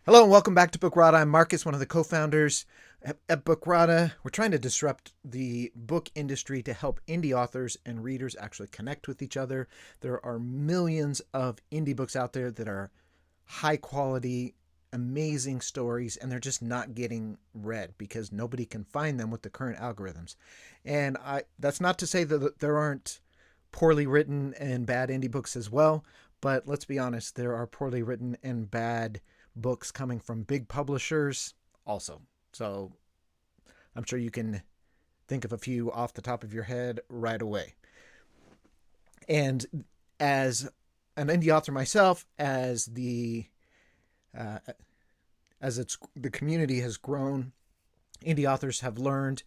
Hello and welcome back to Bookrata. I'm Marcus, one of the co-founders at Bookrata. We're trying to disrupt the book industry to help indie authors and readers actually connect with each other. There are millions of indie books out there that are high quality, amazing stories, and they're just not getting read because nobody can find them with the current algorithms. And that's not to say that there aren't poorly written and bad indie books as well, but let's be honest, there are poorly written and bad books coming from big publishers also. So I'm sure you can think of a few off the top of your head right away. And as an indie author myself, uh, the community has grown, indie authors have learned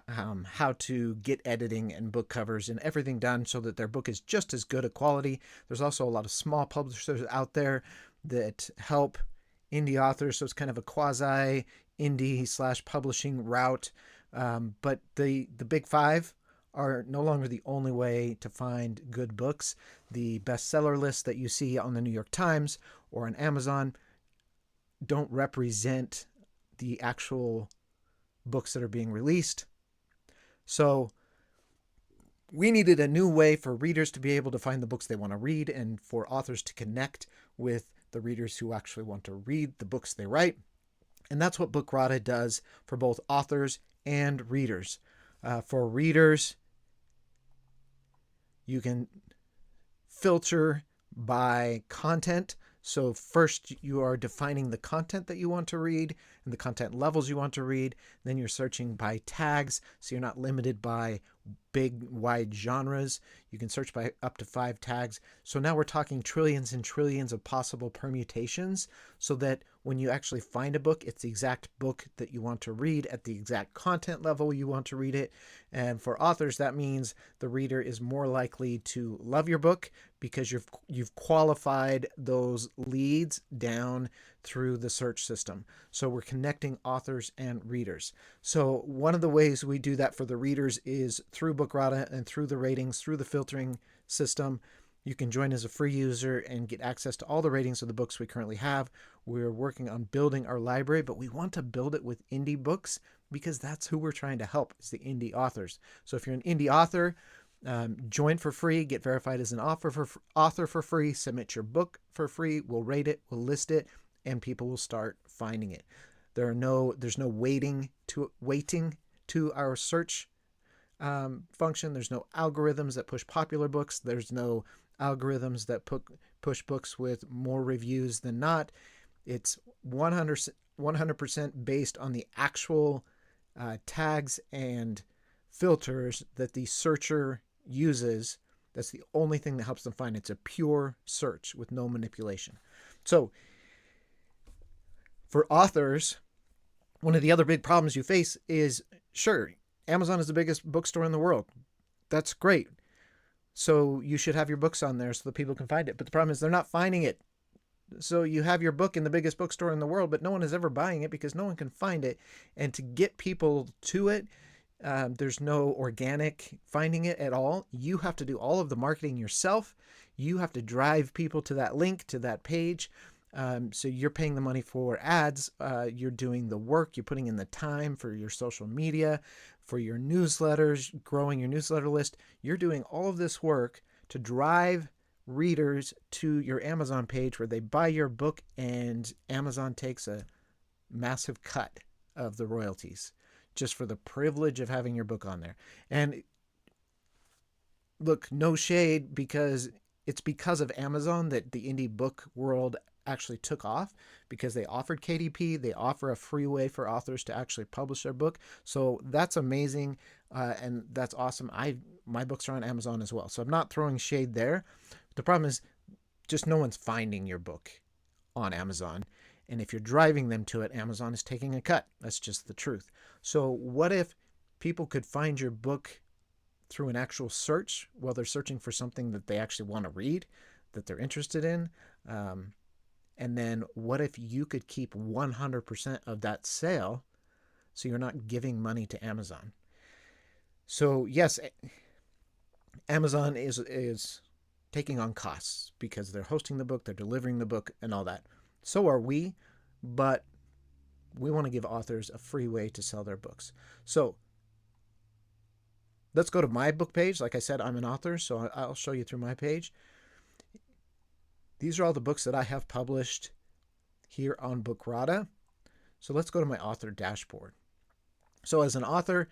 how to get editing and book covers and everything done so that their book is just as good a quality. There's also a lot of small publishers out there that help indie authors, so it's kind of a quasi indie / publishing route. But the big five are no longer the only way to find good books. The bestseller lists that you see on the New York Times or on Amazon don't represent the actual books that are being released. So we needed a new way for readers to be able to find the books they want to read and for authors to connect with the readers who actually want to read the books they write. And that's what Bookrata does for both authors and readers. For readers, you can filter by content. So first you are defining the content that you want to read and the content levels you want to read. Then you're searching by tags, so you're not limited by big, wide genres. You can search by up to 5 tags. So now we're talking trillions and trillions of possible permutations so that when you actually find a book, it's the exact book that you want to read at the exact content level you want to read it. And for authors, that means the reader is more likely to love your book because you've qualified those leads down through the search system. So we're connecting authors and readers. So one of the ways we do that for the readers is through Bookrata and through the ratings, through the filtering system. You can join as a free user and get access to all the ratings of the books we currently have. We're working on building our library, but we want to build it with indie books because that's who we're trying to help, is the indie authors. So if you're an indie author, join for free, get verified as an author for free, submit your book for free. We'll rate it, we'll list it, and people will start finding it. There's no waiting to our search function. There's no algorithms that push popular books. There's no algorithms that push books with more reviews than not. It's 100% based on the actual tags and filters that the searcher uses. That's the only thing that helps them find. It's a pure search with no manipulation. So for authors, one of the other big problems you face is, sure, Amazon is the biggest bookstore in the world. That's great. So you should have your books on there so that people can find it. But the problem is they're not finding it. So you have your book in the biggest bookstore in the world, but no one is ever buying it because no one can find it. And to get people to it, there's no organic finding it at all. You have to do all of the marketing yourself. You have to drive people to that link, to that page. So you're paying the money for ads. You're doing the work. You're putting in the time for your social media, for your newsletters, growing your newsletter list. You're doing all of this work to drive readers to your Amazon page where they buy your book, and Amazon takes a massive cut of the royalties just for the privilege of having your book on there. And look, no shade, because it's because of Amazon that the indie book world actually took off, because they offered KDP. They offer a free way for authors to actually publish their book. So that's amazing, and that's awesome. My books are on Amazon as well, so I'm not throwing shade there. The problem is just no one's finding your book on Amazon. And if you're driving them to it, Amazon is taking a cut. That's just the truth. So what if people could find your book through an actual search while they're searching for something that they actually want to read, that they're interested in? And then what if you could keep 100% of that sale so you're not giving money to Amazon? So yes, Amazon is taking on costs because they're hosting the book, they're delivering the book, and all that. So are we. but we want to give authors a free way to sell their books. So let's go to my book page. Like I said, I'm an author, so I'll show you through my page. These are all the books that I have published here on Bookrata. So let's go to my author dashboard. So as an author,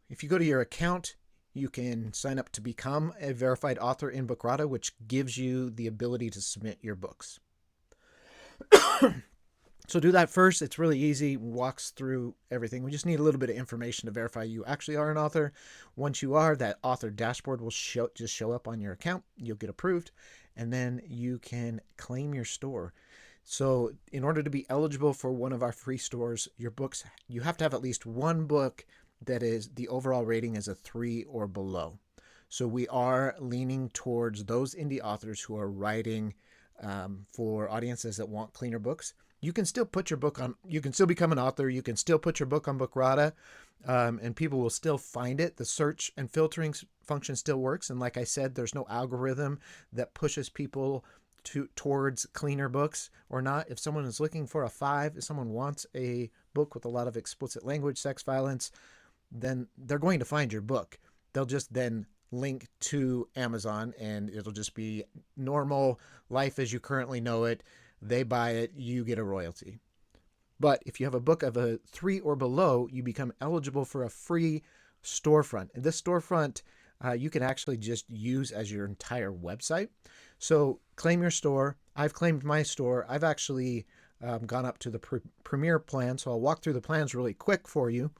if you go to your account, you can sign up to become a verified author in Bookrata, which gives you the ability to submit your books. So do that first. It's really easy, walks through everything. We just need a little bit of information to verify you actually are an author. Once you are, that author dashboard will just show up on your account. You'll get approved, and then you can claim your store. So in order to be eligible for one of our free stores, your books, you have to have at least one book that is the overall rating is a 3 or below. So we are leaning towards those indie authors who are writing for audiences that want cleaner books. You can still put your book on, you can still become an author. You can still put your book on Bookrata, and people will still find it. The search and filtering function still works. And like I said, there's no algorithm that pushes people towards cleaner books or not. If someone is looking for a 5, if someone wants a book with a lot of explicit language, sex, violence, then they're going to find your book. They'll just then link to Amazon, and it'll just be normal life as you currently know it. They buy it, you get a royalty. But if you have a book of a 3 or below, you become eligible for a free storefront. And this storefront, you can actually just use as your entire website. So claim your store. I've claimed my store. I've actually gone up to the Premier plan, so I'll walk through the plans really quick for you.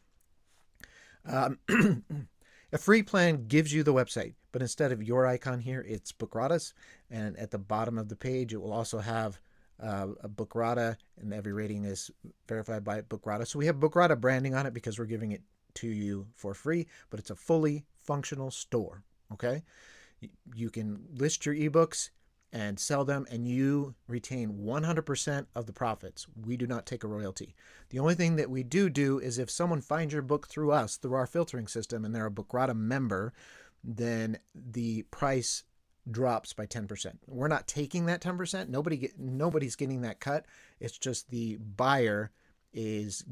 A free plan gives you the website, but instead of your icon here, it's Bookrata's. And at the bottom of the page, it will also have a Bookrata, and every rating is verified by Bookrata. So we have Bookrata branding on it because we're giving it to you for free, but it's a fully functional store. Okay, you can list your ebooks and sell them, and you retain 100% of the profits. We do not take a royalty. The only thing that we do is if someone finds your book through us, through our filtering system, and they're a Bookrata member, then the price drops by 10%. We're not taking that 10%. Nobody's getting that cut. It's just the buyer is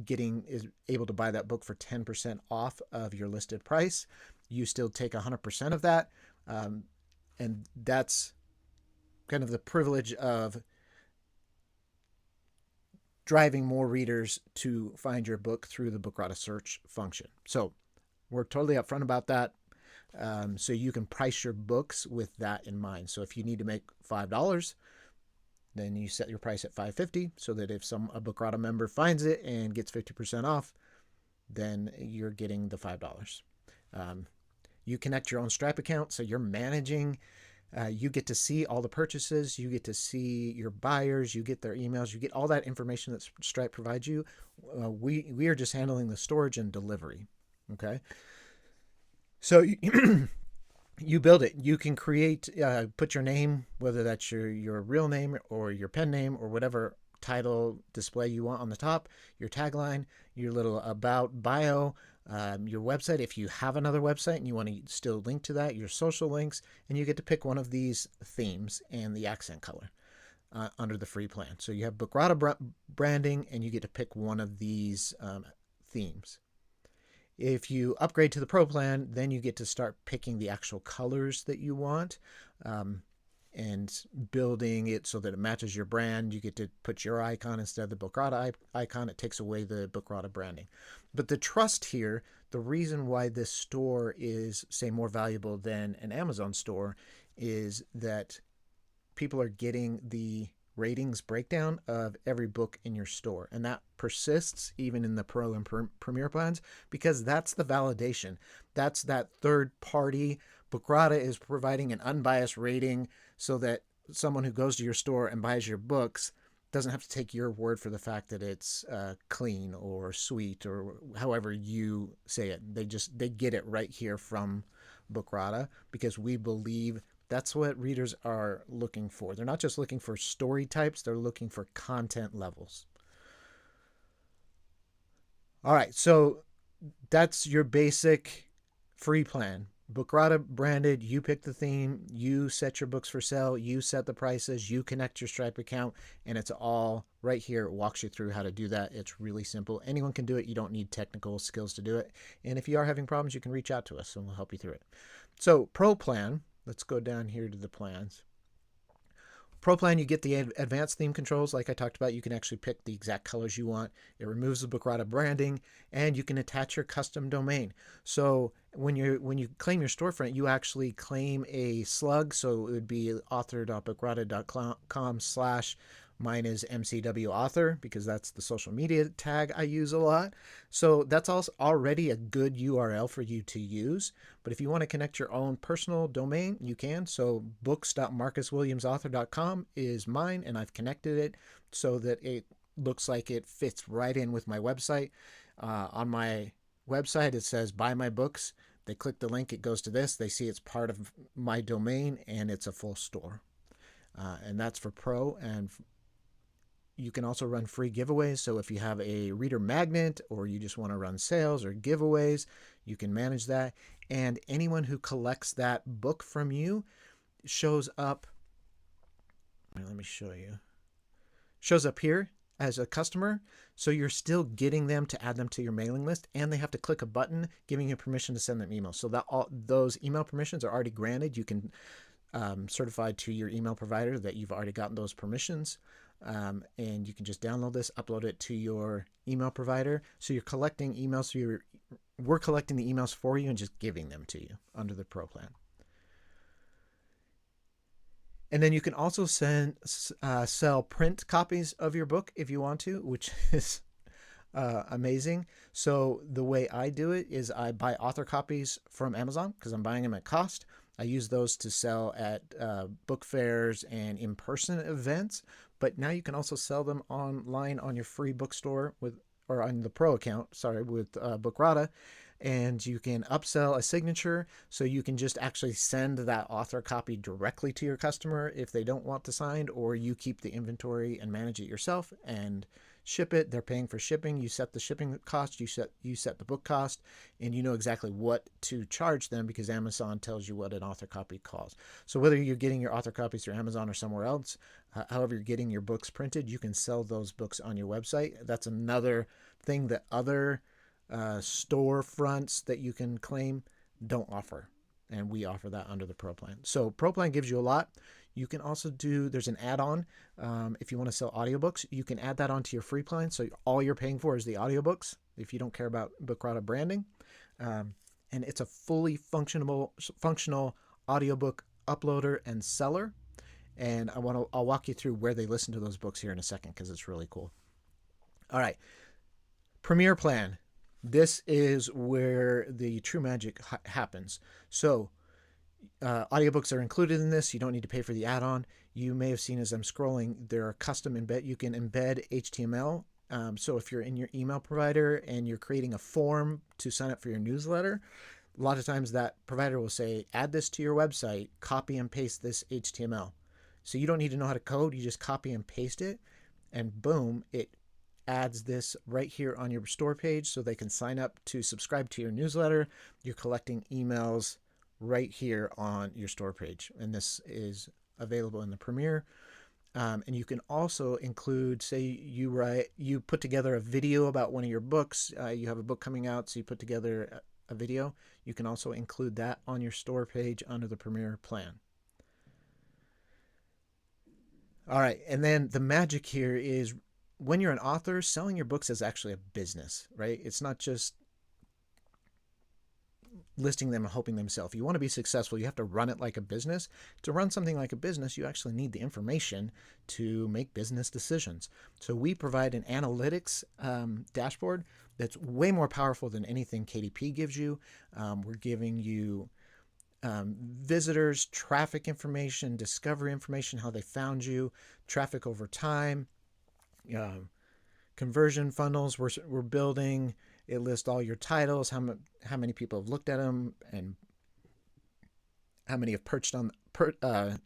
able to buy that book for 10% off of your listed price. You still take 100% of that, and that's kind of the privilege of driving more readers to find your book through the Bookrata search function. So we're totally upfront about that. So you can price your books with that in mind. So if you need to make $5, then you set your price at $5.50 so that if a Bookrata member finds it and gets 50% off, then you're getting the $5. You connect your own Stripe account, so you're managing. You get to see all the purchases. You get to see your buyers. You get their emails. You get all that information that Stripe provides you. We are just handling the storage and delivery. Okay. So you build it. You can create, put your name, whether that's your real name or your pen name or whatever title display you want on the top, your tagline, your little about bio, your website. If you have another website and you want to still link to that, your social links, and you get to pick one of these themes and the accent color under the free plan. So you have Bookrata branding, and you get to pick one of these themes. If you upgrade to the Pro plan, then you get to start picking the actual colors that you want and building it so that it matches your brand. You get to put your icon instead of the Bookrata icon. It takes away the Bookrata branding. But the trust here, the reason why this store is, say, more valuable than an Amazon store is that people are getting the ratings breakdown of every book in your store, and that persists even in the Pro and Premier plans because that's the validation. That's that third party. Bookrata is providing an unbiased rating so that someone who goes to your store and buys your books doesn't have to take your word for the fact that it's clean or sweet or however you say it. They get it right here from Bookrata because we believe that's what readers are looking for. They're not just looking for story types, they're looking for content levels. All right, so that's your basic free plan. Bookrata branded, you pick the theme, you set your books for sale, you set the prices, you connect your Stripe account, and it's all right here. It walks you through how to do that. It's really simple. Anyone can do it. You don't need technical skills to do it. And if you are having problems, you can reach out to us and we'll help you through it. So Pro Plan, let's go down here to the plans. Pro Plan, you get the advanced theme controls like I talked about. You can actually pick the exact colors you want. It removes the Bookrata branding, and you can attach your custom domain. So when you claim your storefront, you actually claim a slug. So it would be author.bookrata.com/ mine is MCW author, because that's the social media tag I use a lot. So that's also already a good URL for you to use. But if you want to connect your own personal domain, you can. So books.marcuswilliamsauthor.com is mine, and I've connected it so that it looks like it fits right in with my website. On my website, it says buy my books. They click the link, it goes to this. They see it's part of my domain, and it's a full store. And that's for Pro. And you can also run free giveaways. So if you have a reader magnet, or you just want to run sales or giveaways, you can manage that. And anyone who collects that book from you shows up. Let me show you. Shows up here as a customer. So you're still getting them to add them to your mailing list, and they have to click a button giving you permission to send them emails. So that all those email permissions are already granted. You can certify to your email provider that you've already gotten those permissions. And you can just download this, upload it to your email provider. So you're collecting emails. So we're collecting the emails for you and just giving them to you under the Pro Plan. And then you can also sell print copies of your book if you want to, which is amazing. So the way I do it is I buy author copies from Amazon because I'm buying them at cost. I use those to sell at book fairs and in-person events. But now you can also sell them online on your free bookstore or on the Pro account, with Bookrata. And you can upsell a signature, so you can just actually send that author copy directly to your customer if they don't want to sign, or you keep the inventory and manage it yourself and ship it. They're paying for shipping. You set the shipping cost, you set the book cost, and you know exactly what to charge them because Amazon tells you what an author copy costs. So whether you're getting your author copies through Amazon or somewhere else, however you're getting your books printed, you can sell those books on your website. That's another thing that other storefronts that you can claim don't offer, and we offer that under the Pro Plan. So Pro Plan gives you a lot. You can also there's an add-on. If you want to sell audiobooks, you can add that onto your free plan. So all you're paying for is the audiobooks if you don't care about Bookrata branding. And it's a fully functional audiobook uploader and seller. And I'll walk you through where they listen to those books here in a second because it's really cool. All right. Premier Plan. This is where the true magic happens. So audiobooks are included in this. You don't need to pay for the add-on. You may have seen as I'm scrolling, there are custom embed. You can embed HTML. So if you're in your email provider and you're creating a form to sign up for your newsletter, a lot of times that provider will say, add this to your website, copy and paste this HTML. So you don't need to know how to code. You just copy and paste it, and boom, it adds this right here on your store page so they can sign up to subscribe to your newsletter. You're collecting emails right here on your store page, and this is available in the Premier. And you can also include, say you put together a video about one of your books. You have a book coming out, so you put together a video. You can also include that on your store page under the Premier plan. All right, and then the magic here is when you're an author, selling your books is actually a business, right? It's not just listing them and hoping them sell. If you want to be successful, you have to run it like a business. To run something like a business, you actually need the information to make business decisions. So we provide an analytics dashboard that's way more powerful than anything KDP gives you. We're giving you visitors, traffic information, discovery information, how they found you, traffic over time, conversion funnels we're building. It lists all your titles, how many people have looked at them, and how many have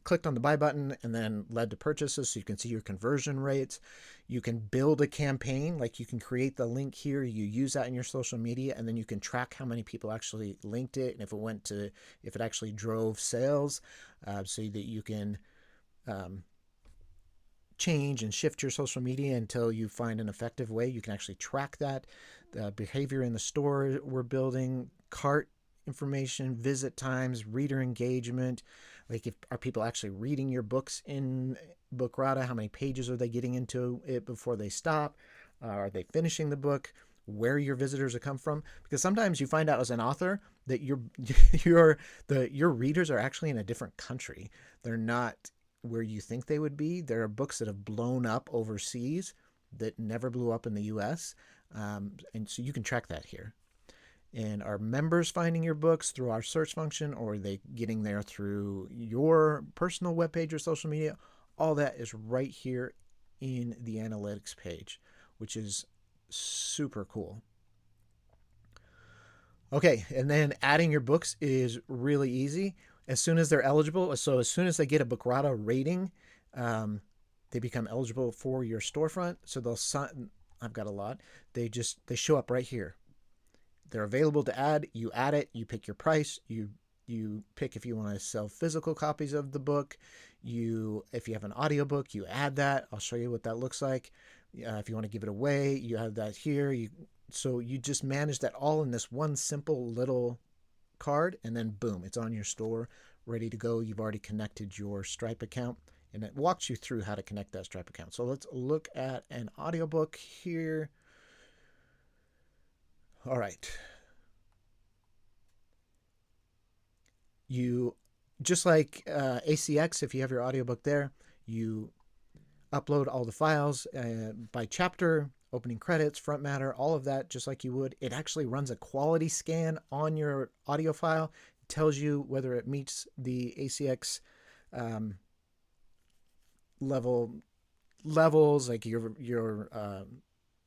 clicked on the buy button and then led to purchases, so you can see your conversion rates. You can build a campaign, like you can create the link here, you use that in your social media, and then you can track how many people actually linked it and if it actually drove sales, so that you can change and shift your social media until you find an effective way. You can actually track that. The behavior in the store we're building, cart information, visit times, reader engagement. Like, are people actually reading your books in Bookrata? How many pages are they getting into it before they stop? Are they finishing the book? Where your visitors have come from? Because sometimes you find out as an author that your readers are actually in a different country. They're not where you think they would be. There are books that have blown up overseas that never blew up in the US. And so you can track that here. And are members finding your books through our search function, or are they getting there through your personal webpage or social media? All that is right here in the analytics page, which is super cool. Okay, and then adding your books is really easy. As soon as they're eligible, so as soon as they get a Bookrata rating, they become eligible for your storefront. So they'll sign. I've got a lot. They show up right here. They're available to add. You add it. You pick your price. You pick if you want to sell physical copies of the book. If you have an audiobook, you add that. I'll show you what that looks like. If you want to give it away, you have that here. So you just manage that all in this one simple little card, and then boom, it's on your store, ready to go. You've already connected your Stripe account, and it walks you through how to connect that Stripe account. So let's look at an audiobook here. All right. You, just like ACX, if you have your audiobook there, you upload all the files by chapter, opening credits, front matter, all of that, just like you would. It actually runs a quality scan on your audio file. It tells you whether it meets the ACX levels, like your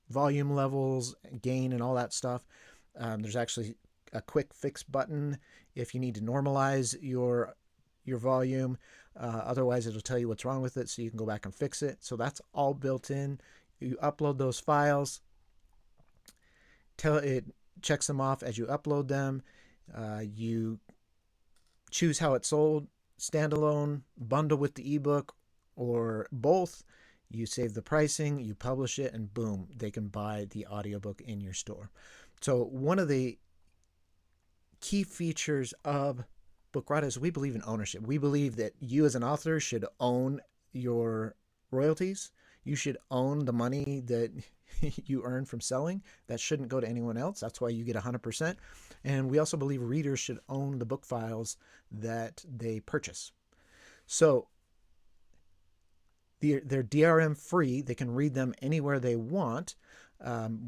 volume levels, gain, and all that stuff. There's actually a quick fix button if you need to normalize your volume. Otherwise, it'll tell you what's wrong with it, so you can go back and fix it. So that's all built in. You upload those files. It checks them off as you upload them. You choose how it's sold: standalone, bundle with the ebook, or both. You save the pricing, you publish it, and boom, they can buy the audiobook in your store. So one of the key features of Bookrata is we believe in ownership. We believe that you as an author should own your royalties. You should own the money that you earn from selling. That shouldn't go to anyone else. That's why you get 100%. And we also believe readers should own the book files that they purchase. So they're DRM-free. They can read them anywhere they want.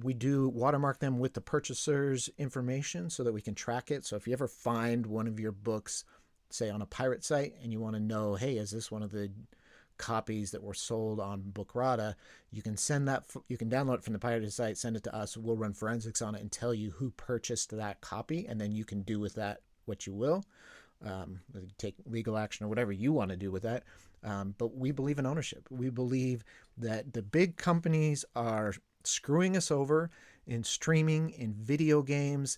We do watermark them with the purchaser's information so that we can track it. So if you ever find one of your books, say on a pirate site, and you want to know, hey, is this one of the copies that were sold on Bookrata, you can send that. You can download it from the pirate site, send it to us. We'll run forensics on it and tell you who purchased that copy, and then you can do with that what you will. Take legal action or whatever you want to do with that. But we believe in ownership. We believe that the big companies are screwing us over in streaming, in video games,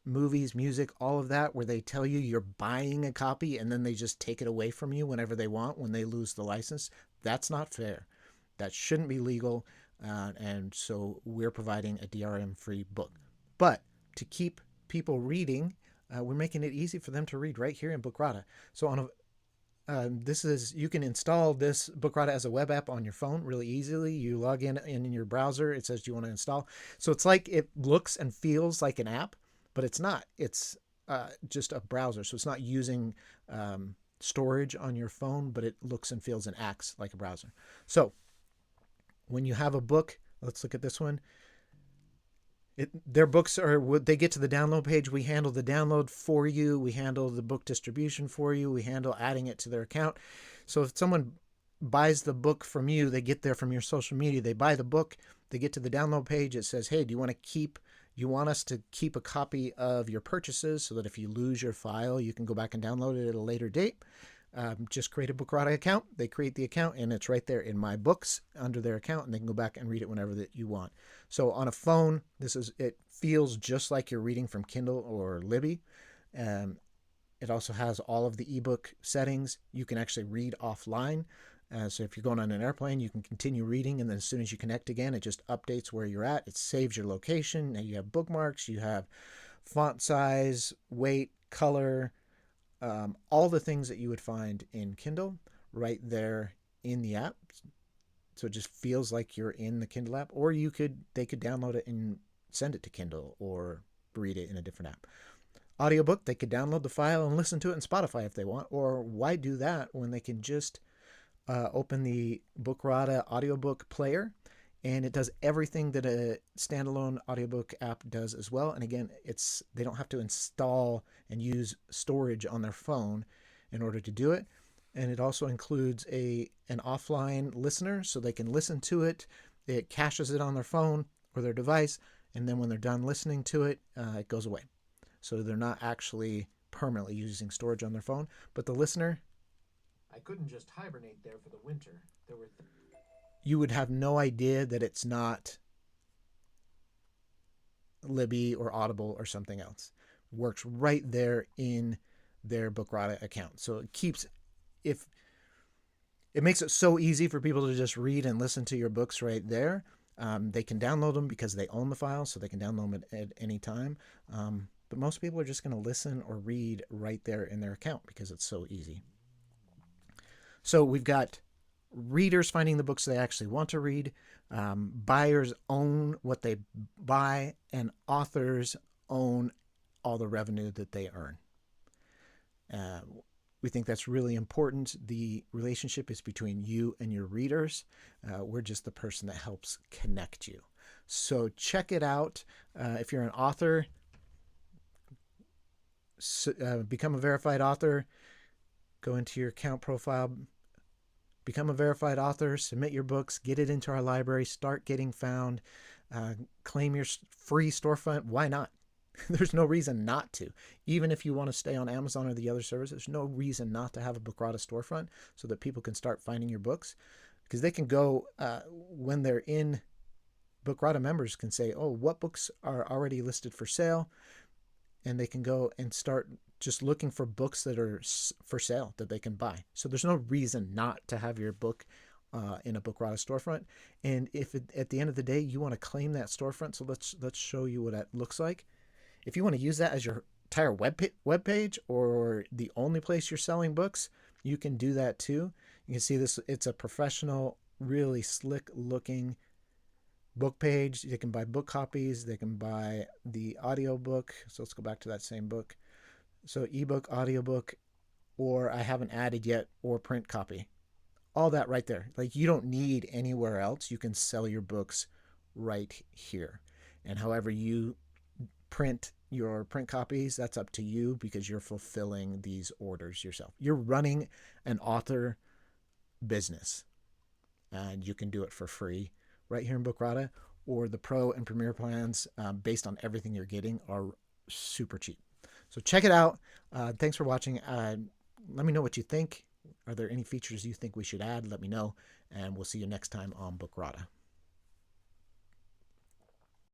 movies, music, all of that, where they tell you you're buying a copy and then they just take it away from you whenever they want when they lose the license. That's not fair. That shouldn't be legal. And so we're providing a DRM-free book. But to keep people reading, we're making it easy for them to read right here in Bookrata. So you can install this Bookrata as a web app on your phone really easily. You log in your browser. It says, do you want to install? So it's like it looks and feels like an app, but it's not. It's just a browser. So it's not using storage on your phone, but it looks and feels and acts like a browser. So when you have a book, let's look at this one. Their books they get to the download page. We handle the download for you. We handle the book distribution for you. We handle adding it to their account. So if someone buys the book from you, they get there from your social media. They buy the book. They get to the download page. It says, hey, do you want us to keep a copy of your purchases so that if you lose your file, you can go back and download it at a later date? Just create a Bookrata account. They create the account, and it's right there in My Books under their account, and they can go back and read it whenever that you want. So on a phone, it feels just like you're reading from Kindle or Libby. Um, it also has all of the ebook settings. You can actually read offline. So if you're going on an airplane, you can continue reading, and then as soon as you connect again, it just updates where you're at. It saves your location, and you have bookmarks, you have font size, weight, color, all the things that you would find in Kindle right there in the app. So it just feels like you're in the Kindle app, or they could download it and send it to Kindle or read it in a different app. Audiobook, they could download the file and listen to it in Spotify if they want, or why do that when they can just open the Bookrata audiobook player, and it does everything that a standalone audiobook app does as well. And again, they don't have to install and use storage on their phone in order to do it. And it also includes an offline listener, so they can listen to it. It caches it on their phone or their device, and then when they're done listening to it, it goes away. So they're not actually permanently using storage on their phone. But the listener, I couldn't just hibernate there for the winter. You would have no idea that it's not Libby or Audible or something else. It works right there in their Bookrata account. So it makes it so easy for people to just read and listen to your books right there. They can download them because they own the file, so they can download them at any time. But most people are just going to listen or read right there in their account because it's so easy. So we've got readers finding the books they actually want to read. Buyers own what they buy, and authors own all the revenue that they earn. We think that's really important. The relationship is between you and your readers. We're just the person that helps connect you. So check it out. If you're an author, become a verified author. Go into your account profile, become a verified author, submit your books, get it into our library, start getting found, claim your free storefront. Why not? There's no reason not to. Even if you want to stay on Amazon or the other services, there's no reason not to have a Bookrata storefront so that people can start finding your books. Because they can go, when they're in Bookrata, members can say, oh, what books are already listed for sale? And they can go and start just looking for books that are for sale that they can buy. So there's no reason not to have your book in a Bookrata storefront. And if at the end of the day you want to claim that storefront, so let's show you what that looks like. If you want to use that as your entire web page or the only place you're selling books, you can do that too. You can see this. It's a professional, really slick looking book page. They can buy book copies. They can buy the audiobook. So let's go back to that same book. So ebook, audiobook, or I haven't added yet, or print copy. All that right there. Like, you don't need anywhere else. You can sell your books right here. And however you print your print copies, that's up to you because you're fulfilling these orders yourself. You're running an author business, and you can do it for free right here in Bookrata, or the Pro and Premier plans, based on everything you're getting, are super cheap. So check it out. Thanks for watching. Let me know what you think. Are there any features you think we should add? Let me know, and we'll see you next time on Bookrata.